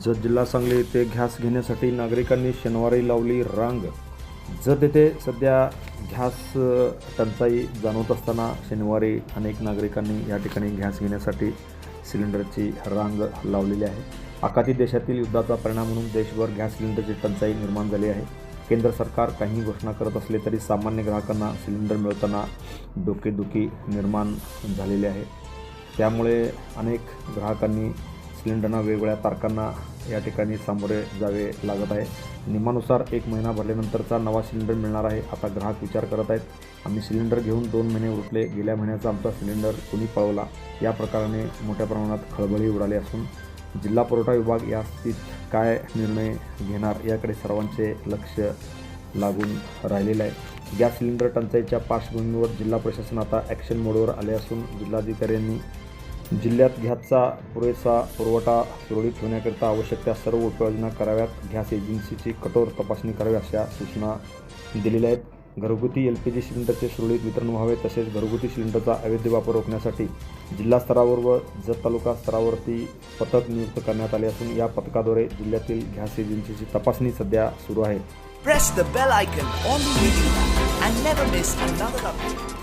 जत जिल्हा सांगली येथे गॅस घेण्यासाठी नागरिकांनी शनिवारी लावली रांग। जत येथे सध्या गॅस टंचाई जाणवत असताना शनिवारी अनेक नागरिकांनी या ठिकाणी गॅस घेण्यासाठी सिलेंडरची रांग लावलेली आहे। आखाती देशातील युद्धाचा परिणाम म्हणून देशभर गॅस सिलेंडरची टंचाई निर्माण झाली आहे। केंद्र सरकार काही घोषणा करत असले तरी सामान्य ग्राहकांना सिलेंडर मिळताना डोकेदुखी निर्माण झालेली आहे। त्यामुळे अनेक ग्राहकांनी सिलेंडरना वेगवेगळ्या तारखांना या ठिकाणी सामोरे जावे लागत आहे। नियमानुसार 1 महिना भरल्यानंतरचा नवा सिलेंडर मिळणार आहे। आता ग्राहक विचार करत आहेत, आम्ही सिलेंडर घेऊन 2 महिने उरकले, गेल्या महिन्याचा आमचा सिलेंडर कोणी पळवला। या प्रकाराने मोठ्या प्रमाणात खळबळही उडाली असून जिल्हा पुरवठा विभाग या स्थितीत काय निर्णय घेणार याकडे सर्वांचे लक्ष लागून राहिलेले आहे। गॅस सिलेंडर टंचाईच्या पार्श्वभूमीवर जिल्हा प्रशासन आता ॲक्शन मोडवर आले असून जिल्हाधिकाऱ्यांनी जिल्ह्यात गॅसचा पुरेसा पुरवठा सुरळीत ठेवण्याकरिता आवश्यक त्या सर्व उपाययोजना कराव्यात। गॅस एजन्सीची कठोर तपासणी करावी अशा सूचना दिलेल्या आहेत। घरगुती LPG सिलेंडरचे सुरळीत वितरण व्हावे, तसेच घरगुती सिलेंडरचा अवैध वापर रोखण्यासाठी जिल्हा स्तरावर व जत तालुका स्तरावरती पथक नियुक्त करण्यात आले असून या पथकाद्वारे जिल्ह्यातील गॅस एजन्सीची तपासणी सध्या सुरू आहे। Press the bell icon on the video and never miss another update.